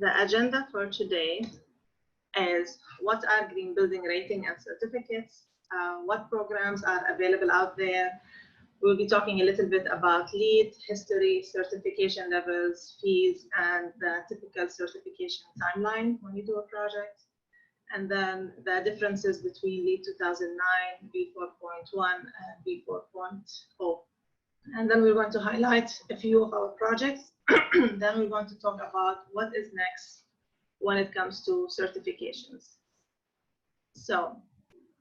The agenda for today is what are green building rating and certificates, what programs are available out there. We'll be talking a little bit about LEED, history, certification levels, fees, and the typical certification timeline when you do a project. And then the differences between LEED 2009, V4.1, and V4.0. And then we're going to highlight a few of our projects. Then we're going to talk about what is next when it comes to certifications. So,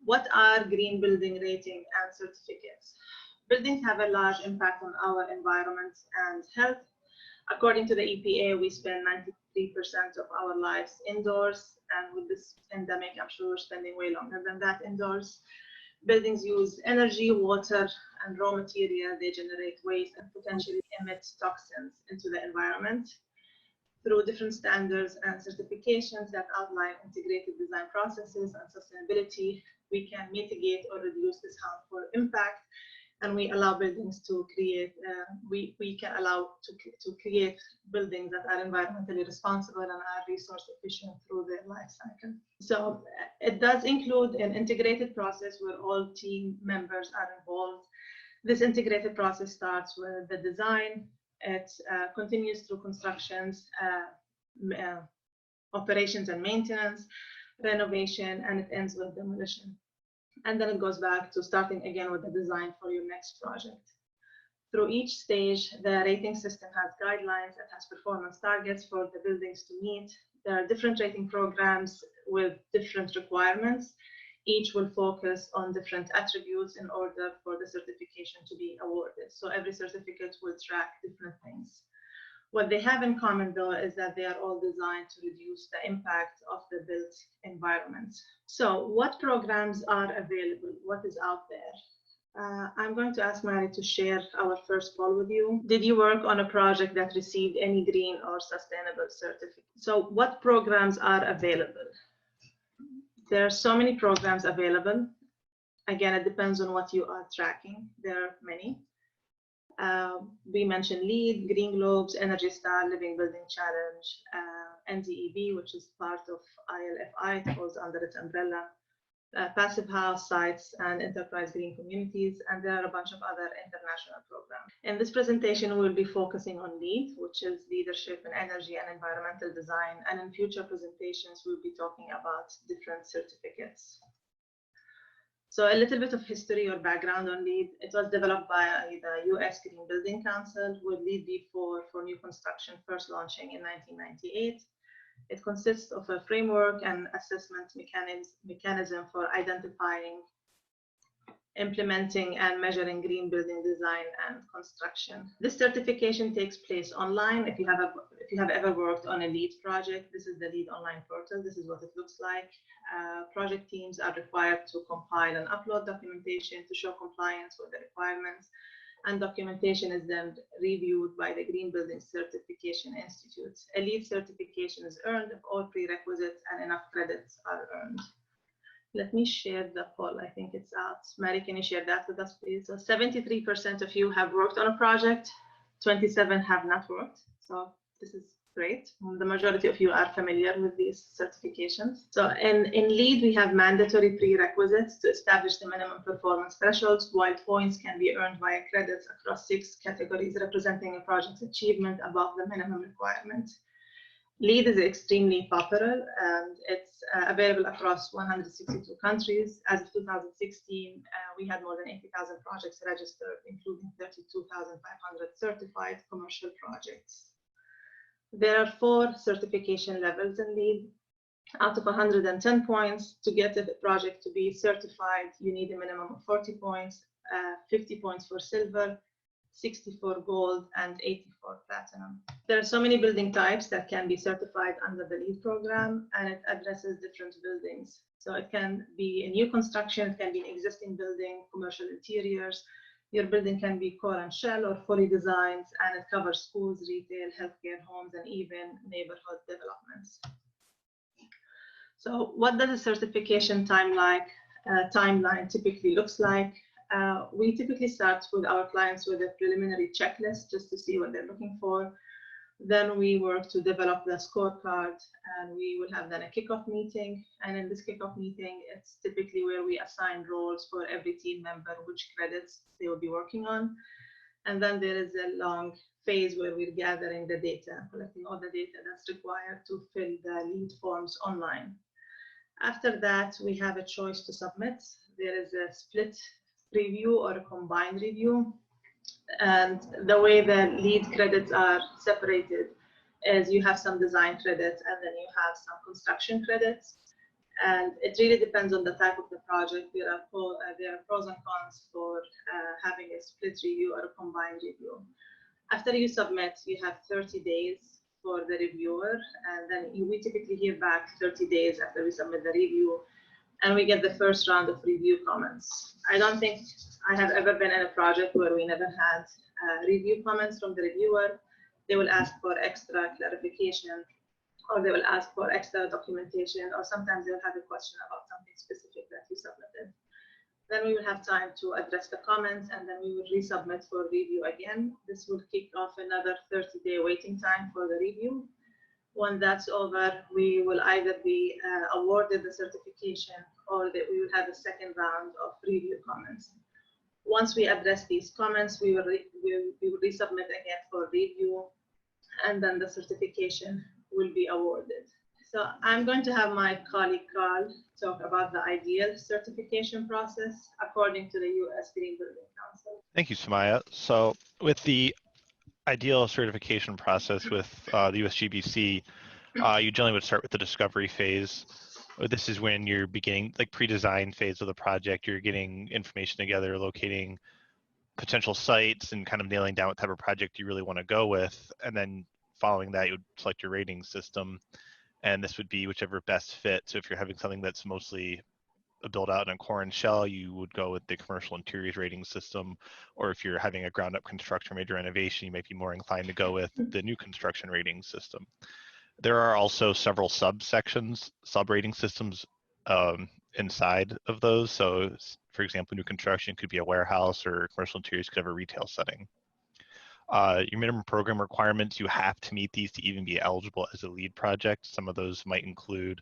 what are green building rating and certificates? Buildings have a large impact on our environment and health. According to the EPA, we spend 93% of our lives indoors, and with this pandemic, I'm sure we're spending way longer than that indoors. Buildings use energy, water, and raw material. They generate waste and potentially emit toxins into the environment. Through different standards and certifications that outline integrated design processes and sustainability, we can mitigate or reduce this harmful impact, and we allow buildings to create. We can allow to create buildings that are environmentally responsible and are resource efficient through their life cycle. So it does include an integrated process where all team members are involved. This integrated process starts with the design. It continues through constructions, operations and maintenance, renovation, and it ends with demolition. And then it goes back to starting again with the design for your next project. Through each stage, the rating system has guidelines and has performance targets for the buildings to meet. There are different rating programs with different requirements. Each will focus on different attributes in order for the certification to be awarded. So every certificate will track different things. What they have in common, though, is that they are all designed to reduce the impact of the built environment. So what programs are available? What is out there? I'm going to ask Mary to share our first poll with you. Did you work on a project that received any green or sustainable certificate? So what programs are available? There are so many programs available. Again, it depends on what you are tracking. There are many. We mentioned LEED, Green Globes, Energy Star, Living Building Challenge, NDEB, which is part of ILFI, it falls under its umbrella, Passive House sites, and Enterprise Green Communities, and there are a bunch of other international programs. In this presentation, we'll be focusing on LEED, which is Leadership in Energy and Environmental Design, and in future presentations, we'll be talking about different certificates. So a little bit of history or background on LEED. It was developed by the US Green Building Council with LEED V4 for new construction first launching in 1998. It consists of a framework and assessment mechanism for identifying, implementing, and measuring green building design and construction. This certification takes place online. If you have ever worked on a LEED project, this is the LEED online portal. This is what it looks like. Project teams are required to compile and upload documentation to show compliance with the requirements, and documentation is then reviewed by the Green Building Certification Institute. A LEED certification is earned if all prerequisites and enough credits are earned. Let me share the poll. I think it's out. Mary, can you share that with us, please? So 73% of you have worked on a project, 27% have not worked. So this is great. The majority of you are familiar with these certifications. So in LEED, we have mandatory prerequisites to establish the minimum performance thresholds, while points can be earned via credits across 6 categories representing a project's achievement above the minimum requirement. LEED is extremely popular, and it's available across 162 countries. As of 2016, we had more than 80,000 projects registered, including 32,500 certified commercial projects. There are 4 certification levels in LEED. Out of 110 points, to get a project to be certified, you need a minimum of 40 points, 50 points for silver, 60 for gold, and 80 for platinum. There are so many building types that can be certified under the LEED program, and it addresses different buildings. So it can be a new construction, it can be an existing building, commercial interiors. Your building can be core and shell or fully designed, and it covers schools, retail, healthcare, homes, and even neighborhood developments. So what does a certification timeline typically looks like? We typically start with our clients with a preliminary checklist just to see what they're looking for. Then we work to develop the scorecard, and we will have then a kickoff meeting. And in this kickoff meeting, it's typically where we assign roles for every team member, which credits they will be working on. And then there is a long phase where we're gathering the data, collecting all the data that's required to fill the lead forms online. After that, we have a choice to submit. There is a split review or a combined review. And the way the lead credits are separated is you have some design credits and then you have some construction credits. And it really depends on the type of the project. There are pros and cons for having a split review or a combined review. After you submit, you have 30 days for the reviewer, and then we typically hear back 30 days after we submit the review, and we get the first round of review comments. I don't think I have ever been in a project where we never had review comments from the reviewer. They will ask for extra clarification, or they will ask for extra documentation, or sometimes they'll have a question about something specific that you submitted. Then we will have time to address the comments, and then we will resubmit for review again. This will kick off another 30-day waiting time for the review. When that's over, we will either be awarded the certification or that we will have a second round of review comments. Once we address these comments, we will resubmit again for review, and then the certification will be awarded. So I'm going to have my colleague Carl talk about the ideal certification process according to the U.S. Green Building Council. Thank you, Samaya. So with the ideal certification process with the USGBC, you generally would start with the discovery phase. This is when you're beginning, like pre-design phase of the project. You're getting information together, locating potential sites, and kind of nailing down what type of project you really want to go with. And then following that, you would select your rating system. And this would be whichever best fit. So if you're having something that's mostly built out in a core and shell, you would go with the commercial interiors rating system. Or if you're having a ground up construction major renovation, you might be more inclined to go with the new construction rating system. There are also several subsections, sub-rating systems inside of those. So for example, new construction could be a warehouse, or commercial interiors could have a retail setting. Your minimum program requirements, you have to meet these to even be eligible as a lead project. Some of those might include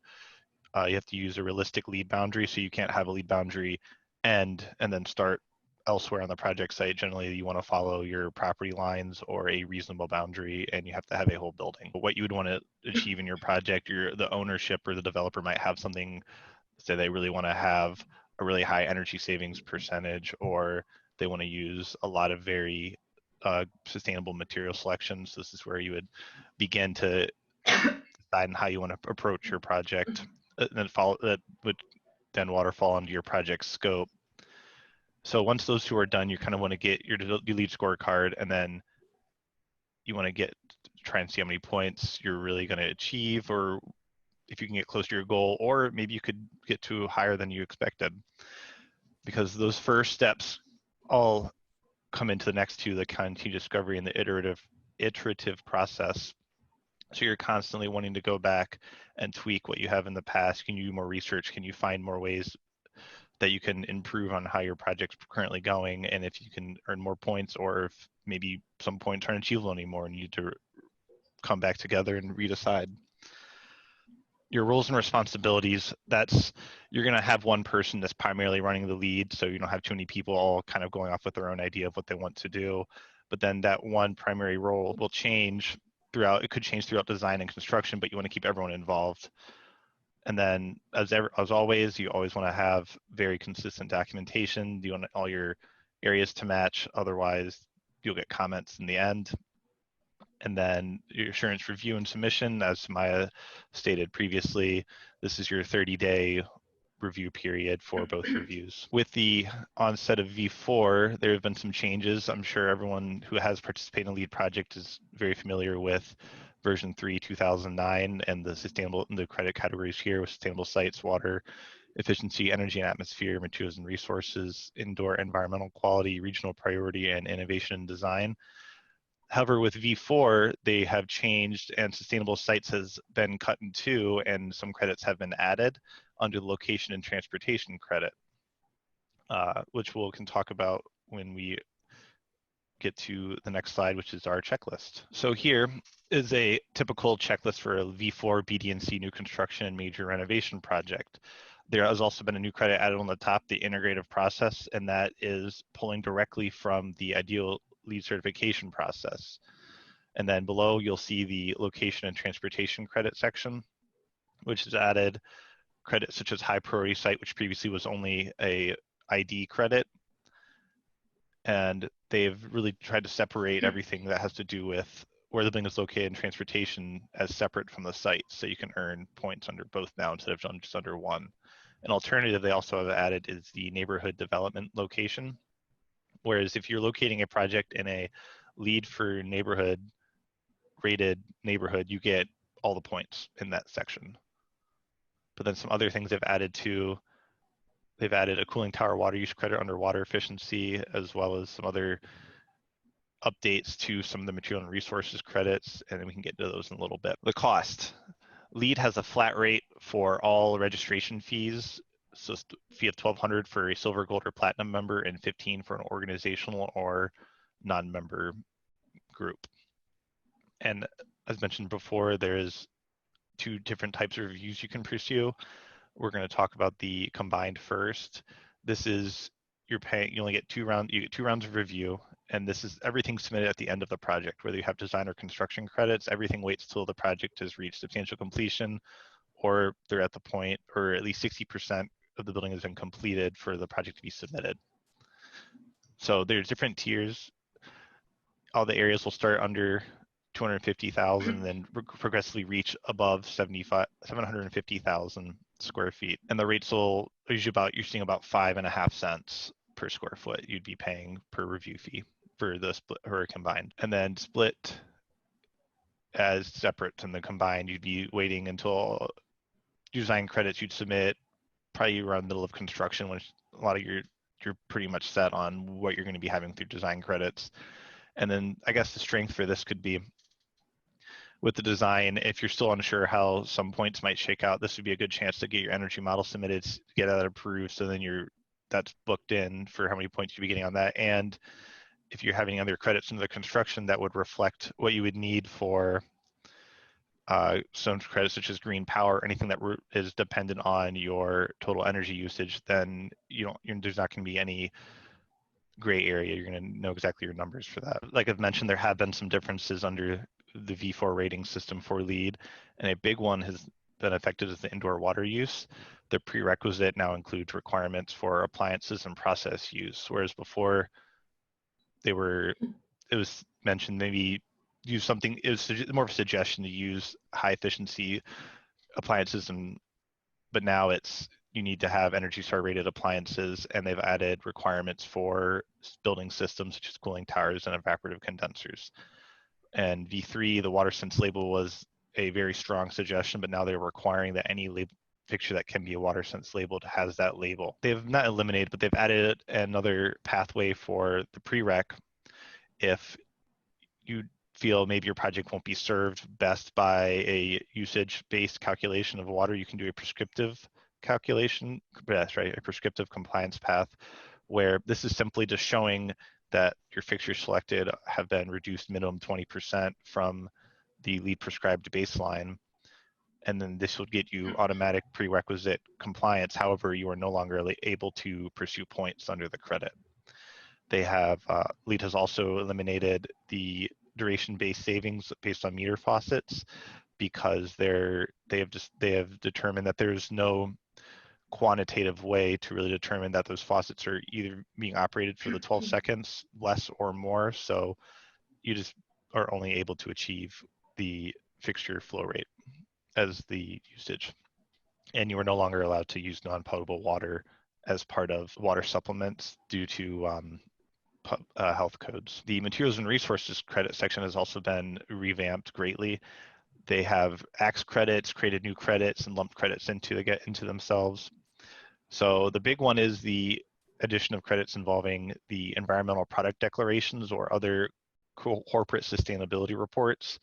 you have to use a realistic lead boundary, so you can't have a lead boundary end and then start elsewhere on the project site. Generally, you want to follow your property lines or a reasonable boundary, and you have to have a whole building. But what you would want to achieve in your project, the ownership or the developer might have something, say they really want to have a really high energy savings percentage, or they want to use a lot of very sustainable material selections. This is where you would begin to decide on how you want to approach your project, and then that would then waterfall into your project scope. So once those two are done, you kind of want to get your lead scorecard, and then you want to try and see how many points you're really going to achieve, or if you can get close to your goal, or maybe you could get to higher than you expected. Because those first steps all come into the next two, the continued discovery and the iterative process. So you're constantly wanting to go back and tweak what you have in the past. Can you do more research? Can you find more ways that you can improve on how your project's currently going? And if you can earn more points, or if maybe some points aren't achievable anymore and you need to come back together and redecide. Your roles and responsibilities, you're going to have one person that's primarily running the lead, so you don't have too many people all kind of going off with their own idea of what they want to do. But then that one primary role will change throughout. It could change throughout design and construction, but you want to keep everyone involved. And then as always, you always want to have very consistent documentation. You want all your areas to match, otherwise you'll get comments in the end. And then your assurance review and submission, as Maya stated previously, this is your 30-day review period for both reviews. With the onset of V4, there have been some changes. I'm sure everyone who has participated in a lead project is very familiar with version 3, 2009, and the credit categories here with sustainable sites, water efficiency, energy and atmosphere, materials and resources, indoor environmental quality, regional priority, and innovation and design. However, with V4, they have changed, and sustainable sites has been cut in two, and some credits have been added under the location and transportation credit, which we can talk about when we get to the next slide, which is our checklist. So here is a typical checklist for a V4 BD&C new construction and major renovation project. There has also been a new credit added on the top, the integrative process, and that is pulling directly from the ideal lead certification process. And then below, you'll see the location and transportation credit section, which has added credits such as high priority site, which previously was only a ID credit. And they've really tried to separate everything that has to do with where the building is located and transportation as separate from the site, so you can earn points under both now instead of just under one. An alternative they also have added is the neighborhood development location, whereas if you're locating a project in a lead for neighborhood rated neighborhood, you get all the points in that section. But then some other things they've added to, they've added a cooling tower water use credit under water efficiency, as well as some other updates to some of the material and resources credits, and then we can get to those in a little bit. The cost. LEED has a flat rate for all registration fees, so fee of $1,200 for a silver, gold, or platinum member, and $15 for an organizational or non-member group. And as mentioned before, there's two different types of reviews you can pursue. We're going to talk about the combined first. This is you're paying. You only get two rounds of review, and this is everything submitted at the end of the project. Whether you have design or construction credits, everything waits till the project has reached substantial completion, or they're at the point, or at least 60% of the building has been completed for the project to be submitted. So there's different tiers. All the areas will start under 250,000 and then progressively reach above 750,000 square feet. And the rates will usually you're seeing about 5.5 cents per square foot you'd be paying per review fee for the split or combined. And then split as separate and the combined, you'd be waiting until design credits you'd submit probably around the middle of construction, when a lot of you're pretty much set on what you're going to be having through design credits. And then I guess the strength for this could be with the design, if you're still unsure how some points might shake out, this would be a good chance to get your energy model submitted, get that approved, so then that's booked in for how many points you'd be getting on that. And if you're having other credits into the construction, that would reflect what you would need for some credits such as green power, anything that is dependent on your total energy usage, then there's not going to be any gray area. You're going to know exactly your numbers for that. Like I've mentioned, there have been some differences under the V4 rating system for LEED, and a big one has been affected is the indoor water use. The prerequisite now includes requirements for appliances and process use, whereas before it was mentioned maybe use something, it was more of a suggestion to use high efficiency appliances, but now you need to have Energy Star rated appliances, and they've added requirements for building systems such as cooling towers and evaporative condensers. And V3, the water sense label, was a very strong suggestion, but now they're requiring that any fixture that can be a water sense labeled has that label. They've not eliminated, but they've added another pathway for the prereq. If you feel maybe your project won't be served best by a usage-based calculation of water, you can do a prescriptive calculation. That's right, a prescriptive compliance path, where this is simply just showing that your fixtures selected have been reduced minimum 20% from the LEED prescribed baseline. And then this will get you automatic prerequisite compliance. However, you are no longer able to pursue points under the credit. They have, LEED has also eliminated the duration-based savings based on meter faucets, because they have determined that there's no quantitative way to really determine that those faucets are either being operated for the 12 seconds, less or more. So you just are only able to achieve the fixture flow rate as the usage. And you are no longer allowed to use non-potable water as part of water supplements due to health codes. The materials and resources credit section has also been revamped greatly. They have AX credits, created new credits, and lumped credits into themselves. So the big one is the addition of credits involving the environmental product declarations or other corporate sustainability reports.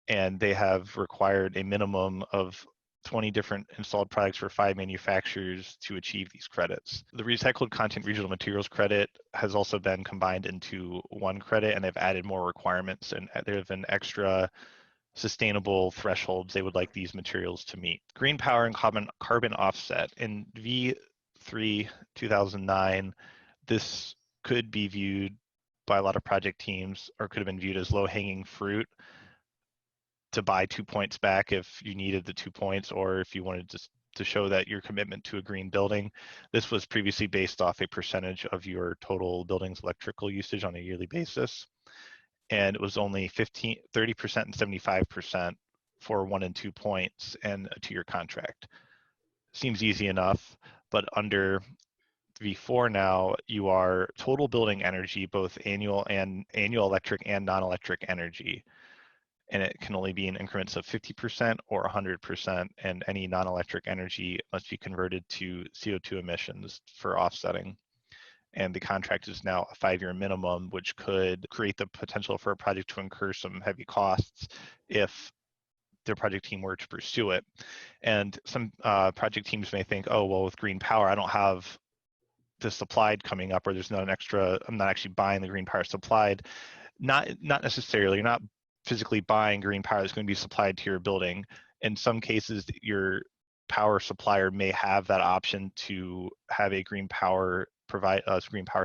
And they have required a minimum of 20 different installed products for 5 manufacturers to achieve these credits. The recycled content regional materials credit has also been combined into one credit, and they've added more requirements, and there have been extra sustainable thresholds they would like these materials to meet. Green power and carbon offset. In V3 2009, this could be viewed by a lot of project teams, or could have been viewed as low-hanging fruit to buy 2 points back if you needed the 2 points, or if you wanted to show that your commitment to a green building. This was previously based off a percentage of your total building's electrical usage on a yearly basis. And it was only 30% and 75% for 1 and 2 points and a 2-year contract. Seems easy enough, but under V4 now, you are total building energy, both annual electric and non-electric energy. And it can only be in increments of 50% or 100%, and any non-electric energy must be converted to CO2 emissions for offsetting. And the contract is now a 5-year minimum, which could create the potential for a project to incur some heavy costs if their project team were to pursue it. And some project teams may think, oh, well, with green power, I don't have this supplied coming up, or there's not an extra, I'm not actually buying the green power supplied. Not necessarily, you're not physically buying green power that's going to be supplied to your building. In some cases, your power supplier may have that option to have a green power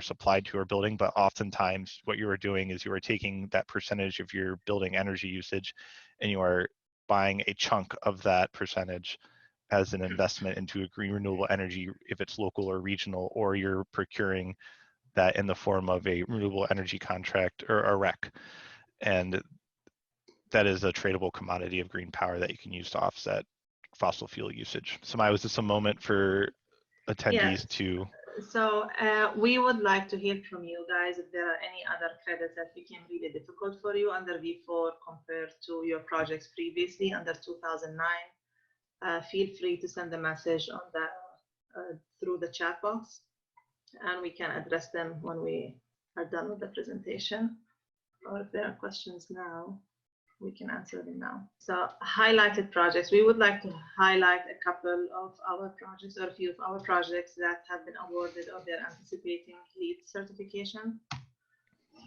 supplied to your building, but oftentimes what you are doing is you are taking that percentage of your building energy usage and you are buying a chunk of that percentage as an investment into a green renewable energy, if it's local or regional, or you're procuring that in the form of a renewable energy contract or a REC. And that is a tradable commodity of green power that you can use to offset fossil fuel usage. So was this a moment for attendees to? So we would like to hear from you guys if there are any other credits that became really difficult for you under V4 compared to your projects previously under 2009. Feel free to send a message on that through the chat box, and we can address them when we are done with the presentation. Or if there are questions now, we can answer them now. So highlighted projects. We would like to highlight a couple of our projects, or a few of our projects that have been awarded or they're anticipating LEED certification.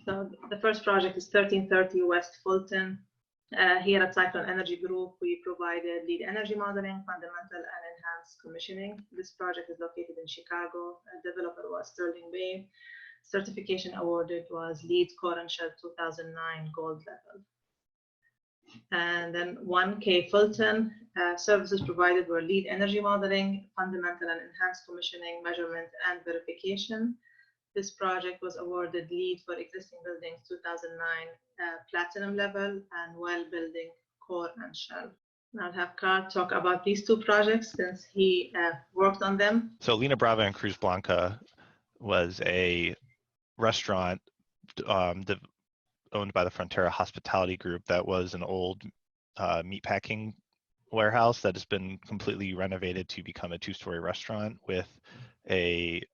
So the first project is 1330 West Fulton. Here at Cyclone Energy Group, we provided LEED energy modeling, fundamental and enhanced commissioning. This project is located in Chicago. The developer was Sterling Bay. Certification awarded was LEED Core and Shell 2009 gold level. And then 1K Fulton, services provided were LEED energy modeling, fundamental and enhanced commissioning, measurement, and verification. This project was awarded LEED for existing buildings 2009 platinum level and well building core and shell. Now I'll have Carl talk about these two projects since he worked on them. So Lina Brava and Cruz Blanca was a restaurant owned by the Frontera Hospitality Group that was an old meatpacking warehouse that has been completely renovated to become a 2-story restaurant with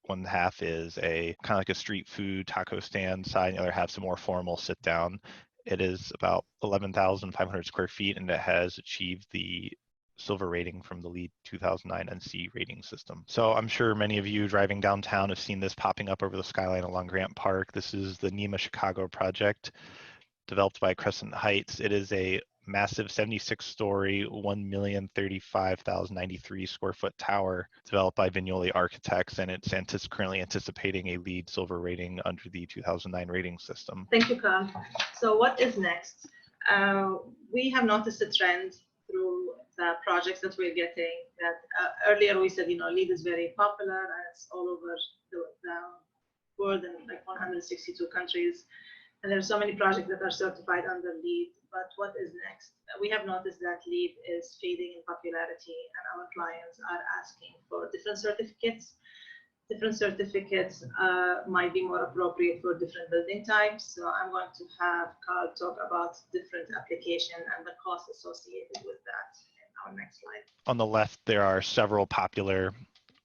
one half is a kind of like a street food taco stand side, and the other half's a more formal sit down. It is about 11,500 square feet, and it has achieved the silver rating from the LEED 2009 NC rating system. So I'm sure many of you driving downtown have seen this popping up over the skyline along Grant Park. This is the NEMA Chicago project developed by Crescent Heights. It is a massive 76-story, 1,035,093 square foot tower developed by Vignoli Architects, and it's currently anticipating a LEED silver rating under the 2009 rating system. Thank you, Carl. So what is next? We have noticed a trend through the projects that we're getting that earlier we said, LEED is very popular and it's all over the world in like 162 countries. And there's so many projects that are certified under LEED, but what is next? We have noticed that LEED is fading in popularity and our clients are asking for different certificates. Different certificates might be more appropriate for different building types. So I'm going to have Carl talk about different application and the cost associated with that in our next slide. On the left, there are several popular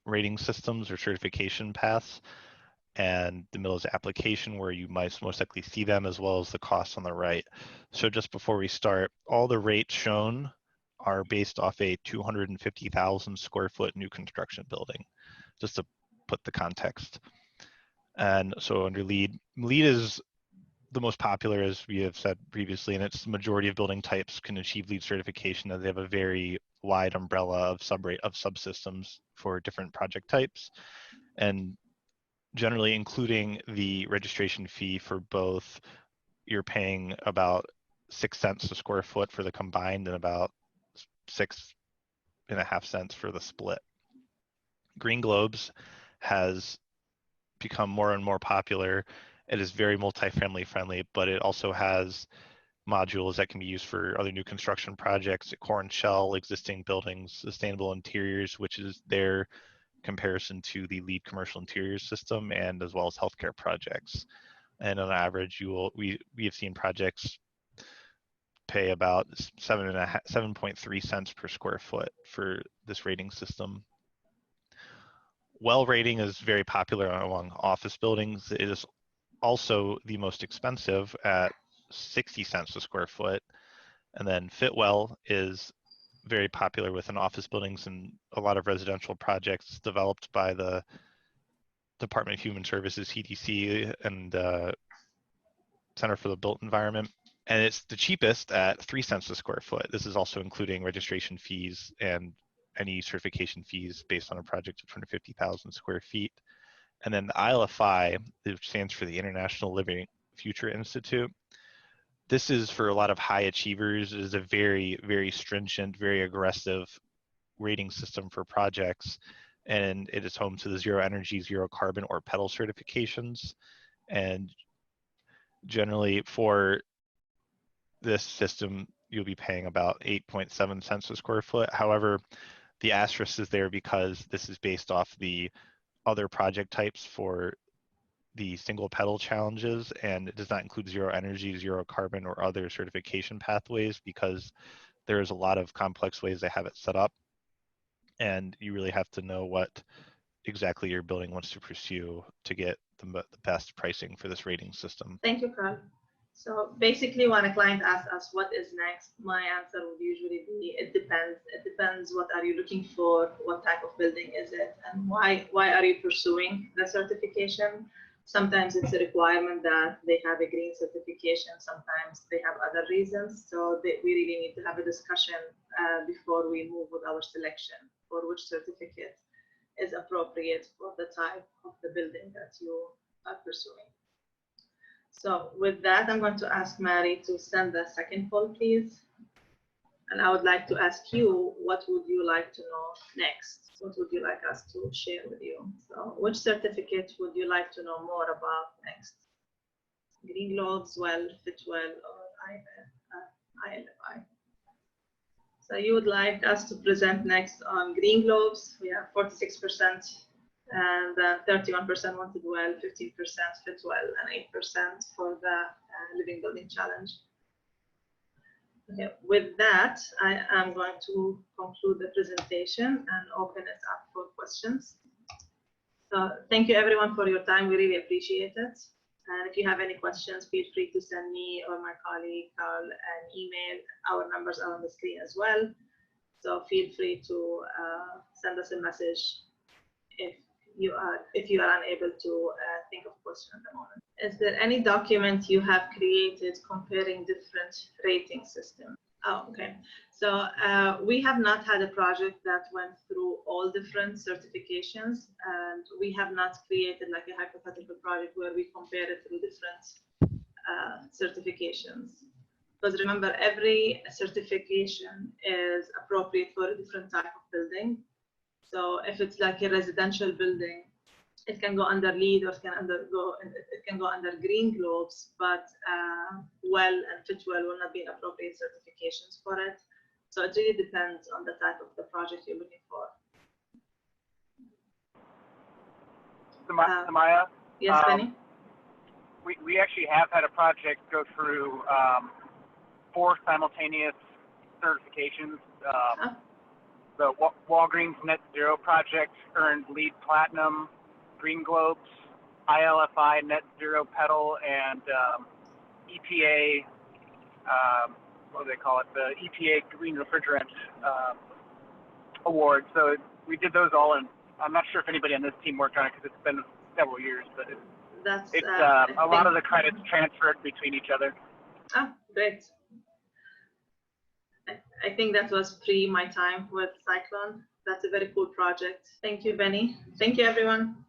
rating systems or certification paths, and the middle is application where you might most likely see them, as well as the costs on the right. So just before we start, all the rates shown are based off a 250,000 square foot new construction building, just to put the context. And so under LEED is the most popular, as we have said previously, and it's the majority of building types can achieve LEED certification, as they have a very wide umbrella of subsystems for different project types, and generally including the registration fee for both. You're paying about 6 cents a square foot for the combined and about 6.5 cents for the split. Green Globes has become more and more popular. It is very multifamily friendly, but it also has modules that can be used for other new construction projects, core and shell, existing buildings, sustainable interiors, which is their comparison to the LEED commercial interiors system, and as well as healthcare projects. And on average, we have seen projects pay about 7.3 cents per square foot for this rating system. Well rating is very popular among office buildings. It is also the most expensive at 60 cents a square foot. And then Fitwell is very popular within office buildings and a lot of residential projects developed by the Department of Human Services, CDC, and Center for the Built Environment. And it's the cheapest at 3 cents a square foot. This is also including registration fees and any certification fees based on a project of 250,000 square feet. And then the ILFI, which stands for the International Living Future Institute. This is for a lot of high achievers. It is a very, very stringent, very aggressive rating system for projects. And it is home to the zero energy, zero carbon, or pedal certifications. And generally for this system, you'll be paying about 8.7 cents a square foot. However, the asterisk is there because this is based off the other project types for the single pedal challenges, and it does not include zero energy, zero carbon, or other certification pathways, because there's a lot of complex ways they have it set up, and you really have to know what exactly your building wants to pursue to get the best pricing for this rating system. Thank you, Carl. So basically, when a client asks us what is next, my answer would usually be, it depends. It depends what are you looking for, what type of building is it, and why are you pursuing the certification. Sometimes it's a requirement that they have a green certification. Sometimes they have other reasons. So we really need to have a discussion before we move with our selection for which certificate is appropriate for the type of the building that you are pursuing. So with that, I'm going to ask Mary to send the second poll, please. And I would like to ask you, what would you like to know next? What would you like us to share with you? So which certificate would you like to know more about next? Green Globes, Well, Fitwell, or ILFI? So you would like us to present next on Green Globes. We have 46%, and 31% wanted Well, 15% Fitwell, and 8% for the Living Building Challenge. Okay, with that, I am going to conclude the presentation and open it up for questions. So thank you everyone for your time. We really appreciate it. And if you have any questions, feel free to send me or my colleague Carl an email. Our numbers are on the screen as well. So feel free to send us a message if you are unable to think of a question at the moment. Is there any document you have created comparing different rating systems? Oh, okay. So we have not had a project that went through all different certifications, and we have not created like a hypothetical project where we compare it through different certifications. Because remember, every certification is appropriate for a different type of building. So if it's like a residential building, it can go under LEED, or it can go under Green Globes, but Well and Fitwell will not be appropriate certifications for it. So it really depends on the type of the project you're looking for. Samaya? Yes, Benny? We actually have had a project go through 4 simultaneous certifications. The Walgreens Net Zero project earned LEED Platinum, Green Globes, ILFI Net Zero Pedal, and EPA what do they call it, the EPA Green Refrigerant Award. So we did those all, and I'm not sure if anybody on this team worked on it because it's been several years, but it's a lot of the credits transferred between each other. Oh, great. I think that was my time with Cyclone. That's a very cool project. Thank you, Benny. Thank you, everyone.